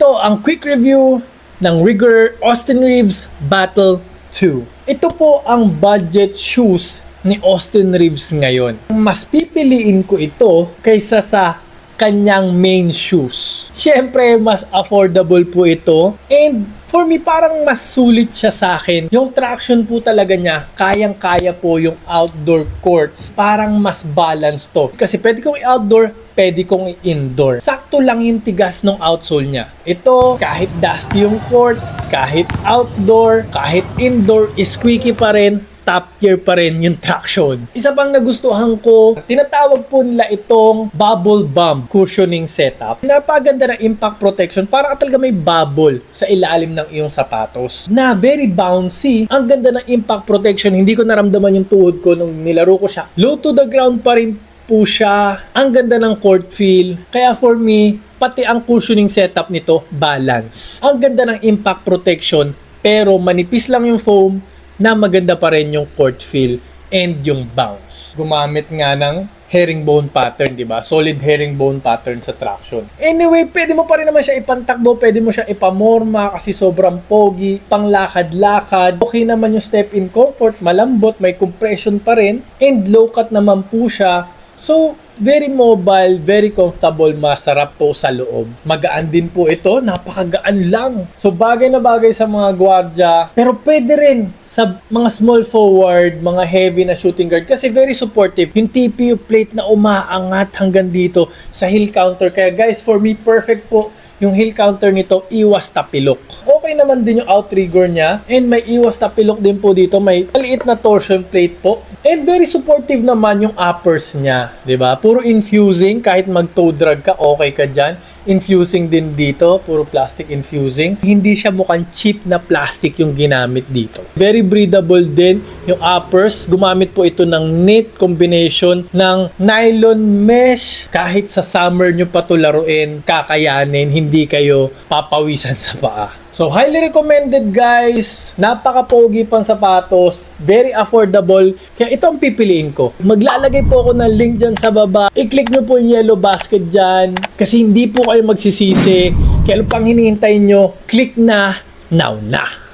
Ito ang quick review ng Rigor Austin Reeves Battle 2. Ito po ang budget shoes ni Austin Reeves ngayon. Mas pipiliin ko ito kaysa sa kanyang main shoes. Siyempre, mas affordable po ito. And for me, parang mas sulit siya sa akin. Yung traction po talaga niya, kayang-kaya po yung outdoor courts. Parang mas balance to. Kasi pwede kong i-outdoor, pwede kong i-indoor. Sakto lang yung tigas ng outsole niya. Ito, kahit dusty yung court, kahit outdoor, kahit indoor, squeaky pa rin. Top tier pa rin yung traction. Isa pang nagustuhan ko, tinatawag po nila itong bubble bomb cushioning setup. Napaganda na impact protection, para talaga may bubble sa ilalim ng iyong sapatos. Na very bouncy. Ang ganda ng impact protection. Hindi ko naramdaman yung tuhod ko nung nilaro ko siya. Low to the ground pa rin po siya. Ang ganda ng court feel. Kaya for me, pati ang cushioning setup nito, balance. Ang ganda ng impact protection, pero manipis lang yung foam, na maganda pa rin yung court feel and yung bounce. Gumamit nga ng herringbone pattern, di ba? Solid herringbone pattern sa traction. Anyway, pwede mo pa rin naman siya ipantakbo, pwede mo siya ipamorma kasi sobrang pogi, panglakad-lakad. Okay naman yung step-in comfort, malambot, may compression pa rin, and low cut naman po siya. So, very mobile, very comfortable, masarap po sa loob. Magaan din po ito, napakagaan lang. So, bagay na bagay sa mga gwardiya, pero pwede rin sa mga small forward, mga heavy na shooting guard, kasi very supportive. Yung TPU plate na umaangat hanggang dito sa heel counter. Kaya guys, for me, perfect po yung heel counter nito, iwas tapilok. Okay naman din yung outrigger niya, and may iwas tapilok din po dito. May maliit na torsion plate po. And very supportive naman yung uppers niya, 'di ba? Puro infusing, kahit mag-toe drag ka, okay ka diyan. Infusing din dito, puro plastic infusing. Hindi siya mukhang cheap na plastic yung ginamit dito. Very breathable din yung uppers. Gumamit po ito ng knit combination ng nylon mesh. Kahit sa summer nyo pa ito laruin, kakayanin, hindi kayo papawisan sa paa. So, highly recommended guys. Napaka-pogi pang sapatos. Very affordable. Kaya ito ang pipiliin ko. Maglalagay po ako ng link dyan sa baba. I-click nyo po yung yellow basket dyan. Kasi hindi po kayo magsisisi. Kaya ano pang hinihintay nyo? Click na, now na.